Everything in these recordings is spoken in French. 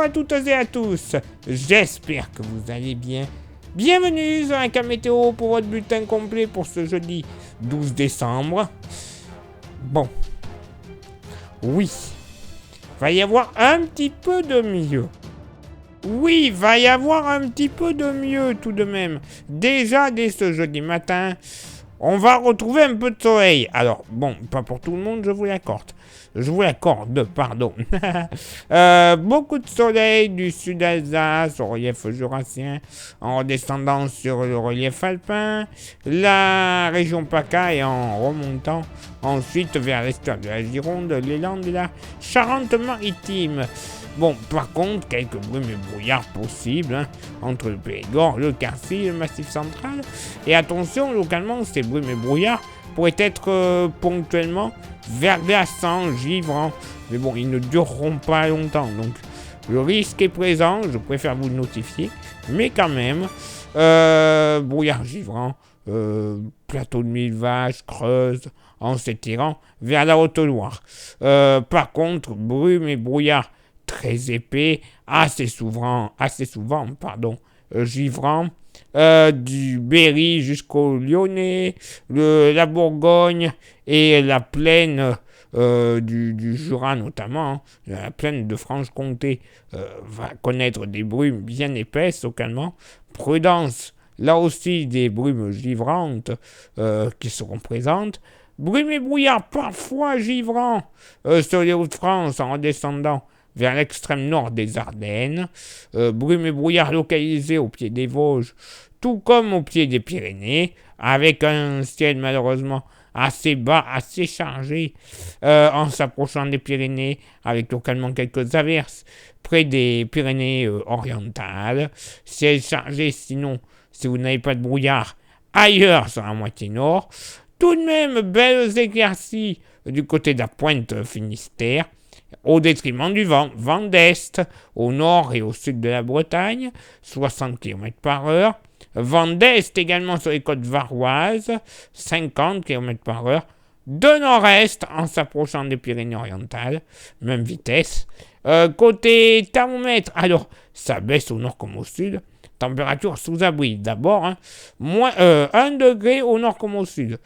Bonjour à toutes et à tous, j'espère que vous allez bien. Bienvenue sur un cas météo pour votre bulletin complet pour ce jeudi 12 décembre. Bon, oui, va y avoir un petit peu de mieux. Oui, va y avoir un petit peu de mieux tout de même. Déjà, dès ce jeudi matin, on va retrouver un peu de soleil. Alors, bon, pas pour tout le monde, je vous l'accorde. Pardon. Beaucoup de soleil du sud Alsace au relief jurassien, en redescendant sur le relief alpin, la région PACA et en remontant ensuite vers l'estuaire de la Gironde, les Landes et la Charente-Maritime. Bon, par contre, quelques brumes et brouillards possibles entre le Périgord, le Quercy, le Massif central. Et attention, localement, ces brumes et brouillards pourraient être ponctuellement verglaçants, givrants. Mais bon, ils ne dureront pas longtemps. Donc, le risque est présent, je préfère vous le notifier. Mais quand même, brouillard givrant, plateau de mille vaches, Creuse, en s'étirant vers la Haute-Loire. Par contre, brume et brouillard très épais, assez souvent, givrant, du Berry jusqu'au Lyonnais, la Bourgogne et la plaine du Jura notamment, la plaine de Franche-Comté va connaître des brumes bien épaisses localement. Prudence, là aussi des brumes givrantes qui seront présentes. Brumes et brouillard parfois givrants sur les Hauts-de-France en redescendant vers l'extrême nord des Ardennes, brume et brouillard localisés au pied des Vosges, tout comme au pied des Pyrénées, avec un ciel malheureusement assez bas, assez chargé, en s'approchant des Pyrénées, avec localement quelques averses près des Pyrénées orientales. Ciel chargé sinon, si vous n'avez pas de brouillard, ailleurs sur la moitié nord. Tout de même, belles éclaircies du côté de la pointe Finistère, au détriment du vent d'est, au nord et au sud de la Bretagne, 60 km/h. Vent d'est également sur les côtes varoises, 50 km/h. De nord-est, en s'approchant des Pyrénées-Orientales, même vitesse. Côté thermomètre, alors, ça baisse au nord comme au sud. Température sous abri, d'abord, moins 1 degré au nord comme au sud.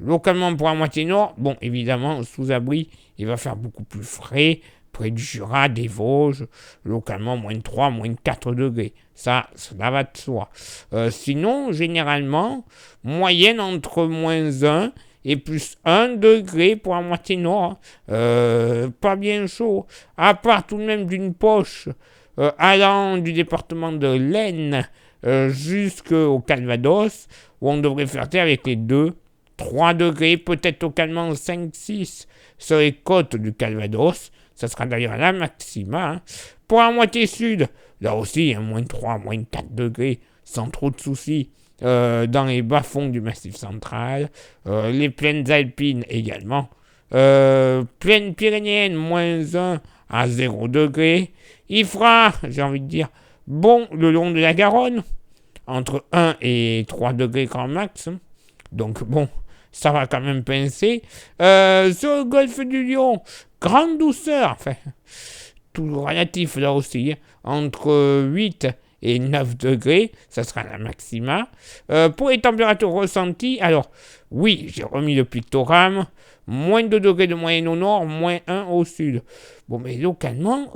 Localement pour la moitié nord, bon, évidemment, sous abri, il va faire beaucoup plus frais, près du Jura, des Vosges, localement moins 3, moins 4 degrés. Ça va de soi. Sinon, généralement, moyenne entre moins 1 et plus 1 degré pour la moitié nord. Pas bien chaud. À part tout de même d'une poche allant du département de l'Aisne jusqu'au Calvados, où on devrait faire taire avec les 2-3 degrés, peut-être localement 5-6 sur les côtes du Calvados. Ça sera d'ailleurs la maxima. Pour la moitié sud, là aussi, moins 3, moins 4 degrés, sans trop de soucis. Dans les bas-fonds du Massif central, les plaines alpines également. Plaine pyrénéenne, moins 1 à 0 degrés. Il fera, j'ai envie de dire, bon le long de la Garonne, entre 1 et 3 degrés grand max. Donc bon, ça va quand même pincer. Sur le golfe du Lion, grande douceur, enfin, tout relatif là aussi, entre 8 et 9 degrés, ça sera la maxima. Pour les températures ressenties, alors, oui, j'ai remis le pictogramme, moins 2 degrés de moyenne au nord, moins 1 au sud. Bon, mais localement,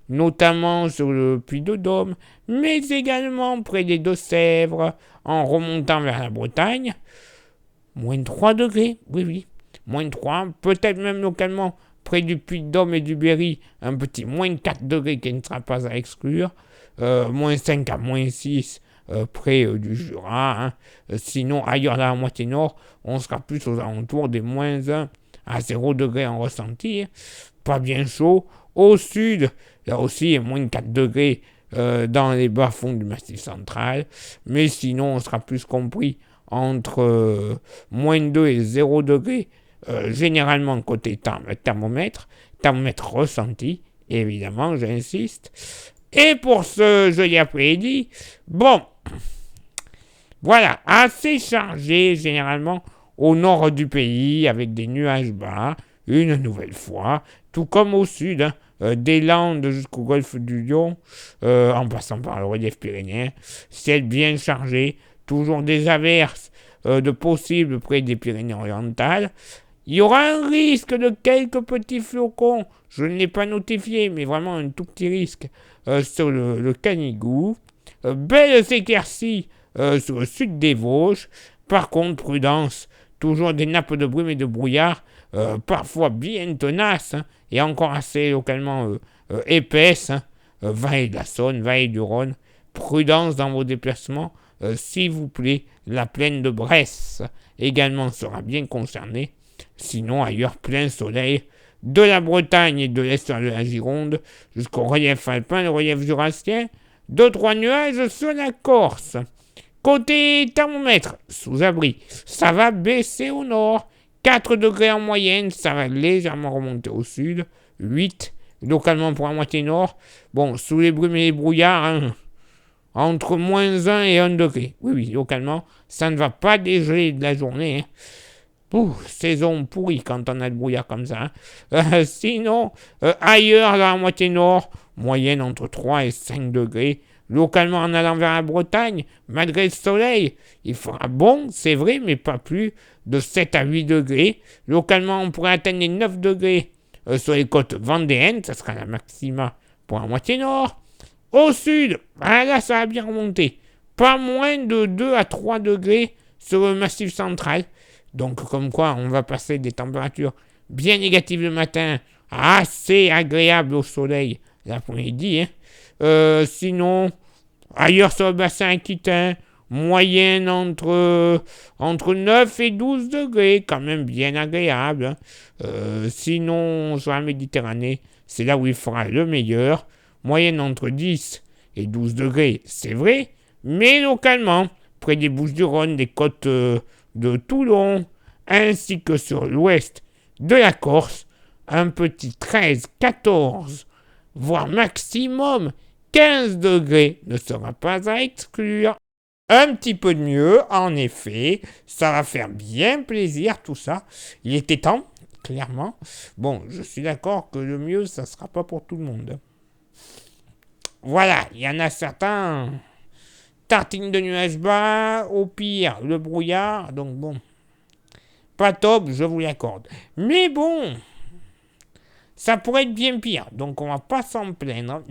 notamment sur le Puy-de-Dôme, mais également près des Deux-Sèvres, en remontant vers la Bretagne, moins 3 degrés, oui, moins 3, peut-être même localement près du Puy-de-Dôme et du Berry, un petit moins 4 degrés qui ne sera pas à exclure, moins 5 à moins 6 près du Jura. Sinon, ailleurs dans la moitié nord, on sera plus aux alentours des moins 1 à 0 degrés en ressenti. Pas bien chaud. Au sud, là aussi, moins 4 degrés dans les bas-fonds du Massif central. Mais sinon, on sera plus compris entre moins 2 et 0 degrés, généralement côté thermomètre ressenti, évidemment, j'insiste. Et pour ce jeudi après-midi, bon, voilà, assez chargé généralement au nord du pays, avec des nuages bas, une nouvelle fois, tout comme au sud, des Landes jusqu'au golfe du Lion, en passant par le relief pyrénéen. Ciel bien chargé, toujours des averses de possibles près des Pyrénées orientales. Il y aura un risque de quelques petits flocons. Je ne l'ai pas notifié, mais vraiment un tout petit risque sur le Canigou. Belles éclaircies sur le sud des Vosges. Par contre, prudence, toujours des nappes de brume et de brouillard, parfois bien tenaces, et encore assez localement épaisses. Vallée de la Saône, vallée du Rhône. Prudence dans vos déplacements, s'il vous plaît. La plaine de Bresse également sera bien concernée. Sinon, ailleurs, plein soleil. De la Bretagne et de l'est de la Gironde jusqu'au relief alpin, le relief jurassien. 2-3 nuages sur la Corse. Côté thermomètre, sous abri, ça va baisser au nord. 4 degrés en moyenne, ça va légèrement remonter au sud. 8 localement pour la moitié nord. Bon, sous les brumes et les brouillards, entre moins 1 et 1 degré. Oui, localement, ça ne va pas dégeler de la journée. Saison pourrie quand on a le brouillard comme ça. Sinon, ailleurs dans la moitié nord, moyenne entre 3 et 5 degrés. Localement en allant vers la Bretagne, malgré le soleil, il fera bon, c'est vrai, mais pas plus de 7 à 8 degrés. Localement, on pourrait atteindre les 9 degrés sur les côtes vendéennes, ça sera la maxima pour la moitié nord. Au sud, là, ça va bien remonter. Pas moins de 2 à 3 degrés sur le massif central. Donc, comme quoi, on va passer des températures bien négatives le matin, assez agréables au soleil l'après-midi. Sinon, ailleurs sur le bassin aquitain, moyenne entre 9 et 12 degrés, quand même bien agréable. Sinon, sur la Méditerranée, c'est là où il fera le meilleur. Moyenne entre 10 et 12 degrés, c'est vrai, mais localement, près des Bouches-du-Rhône, des côtes de Toulon, ainsi que sur l'ouest de la Corse, un petit 13, 14, voire maximum 15 degrés ne sera pas à exclure. Un petit peu de mieux, en effet, ça va faire bien plaisir tout ça. Il était temps, clairement. Bon, je suis d'accord que le mieux, ça sera pas pour tout le monde. Voilà, il y en a certains... Tartine de nuages bas, au pire, le brouillard, donc bon. Pas top, je vous l'accorde. Mais bon, ça pourrait être bien pire, donc on va pas s'en plaindre.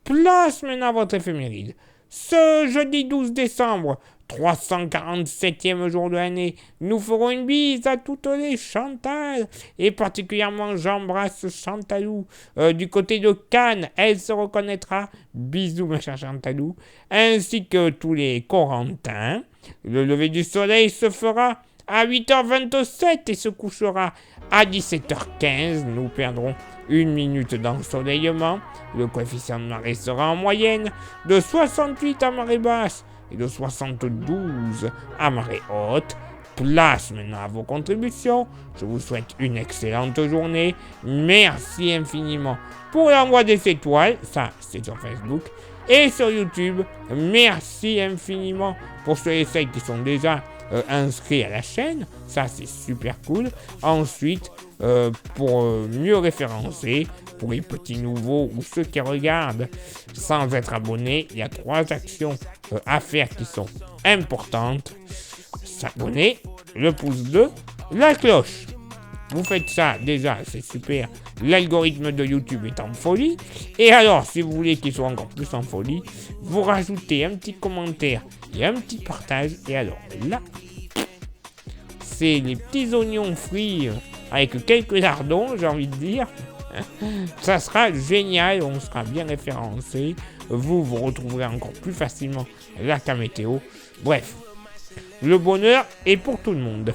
Place maintenant votre éphéméride. Ce jeudi 12 décembre, 347e jour de l'année, nous ferons une bise à toutes les Chantal. Et particulièrement, j'embrasse Chantalou. Du côté de Cannes, elle se reconnaîtra. Bisous, ma chère Chantalou. Ainsi que tous les Corentins. Le lever du soleil se fera à 8h27 et se couchera à 17h15. Nous perdrons 1 minute d'ensoleillement. Le coefficient de marée sera en moyenne de 68 à marée basse et de 72 à marée haute. Place maintenant à vos contributions. Je vous souhaite une excellente journée. Merci infiniment pour l'envoi des étoiles. Ça, c'est sur Facebook. Et sur YouTube, merci infiniment pour ceux et celles qui sont déjà inscrits à la chaîne. Ça, c'est super cool. Ensuite, pour mieux référencer, pour les petits nouveaux ou ceux qui regardent sans être abonnés, il y a 3 actions à faire qui sont importantes. S'abonner, le pouce bleu, la cloche. Vous faites ça, déjà, c'est super. L'algorithme de YouTube est en folie. Et alors, si vous voulez qu'il soit encore plus en folie, vous rajoutez un petit commentaire et un petit partage. Et alors, là, c'est les petits oignons frits avec quelques lardons, j'ai envie de dire. Ça sera génial, on sera bien référencé. Vous retrouverez encore plus facilement la météo. Bref, le bonheur est pour tout le monde.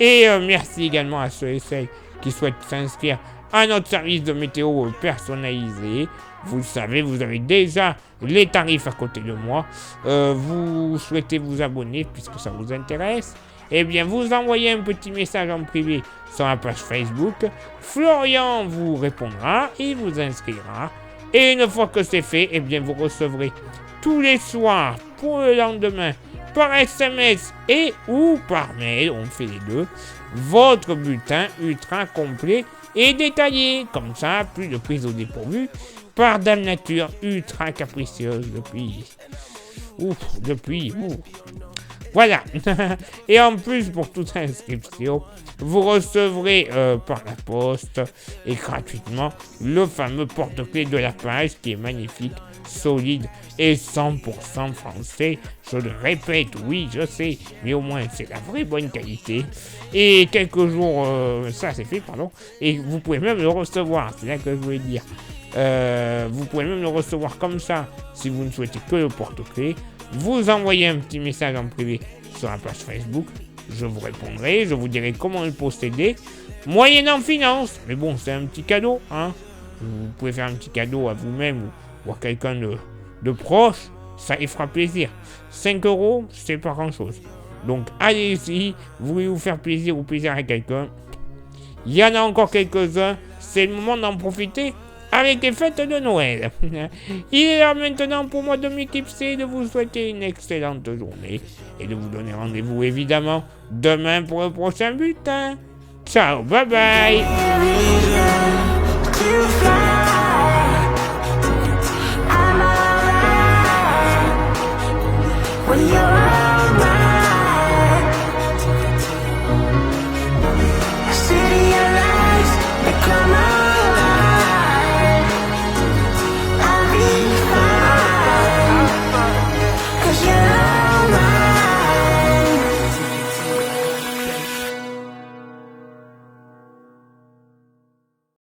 Et merci également à ceux et celles qui souhaitent s'inscrire à notre service de météo personnalisé. Vous le savez, vous avez déjà les tarifs à côté de moi. Vous souhaitez vous abonner puisque ça vous intéresse. Eh bien, vous envoyez un petit message en privé sur la page Facebook. Florian vous répondra et vous inscrira. Et une fois que c'est fait, eh bien, vous recevrez tous les soirs pour le lendemain par SMS et ou par mail, on fait les deux, votre bulletin ultra complet et détaillé. Comme ça, plus de prise au dépourvu par Dame Nature ultra capricieuse depuis... Voilà. Et en plus, pour toute inscription, vous recevrez par la poste et gratuitement le fameux porte-clés de la page qui est magnifique, solide et 100% français. Je le répète, oui, je sais, mais au moins c'est la vraie bonne qualité. Et quelques jours, ça c'est fait, pardon, et vous pouvez même le recevoir, c'est là que je voulais dire. Vous pouvez même le recevoir comme ça si vous ne souhaitez que le porte-clés. Vous envoyez un petit message en privé sur la page Facebook, je vous répondrai, je vous dirai comment le posséder, moyennant finance. Mais bon, c'est un petit cadeau, hein. Vous pouvez faire un petit cadeau à vous-même ou à quelqu'un de proche, ça y fera plaisir. 5 €, c'est pas grand-chose. Donc allez-y, vous voulez vous faire plaisir ou plaisir à quelqu'un. Il y en a encore quelques-uns, c'est le moment d'en profiter avec les fêtes de Noël. Il est là maintenant pour moi de m'éclipser, de vous souhaiter une excellente journée et de vous donner rendez-vous évidemment demain pour le prochain bulletin. Ciao, bye bye.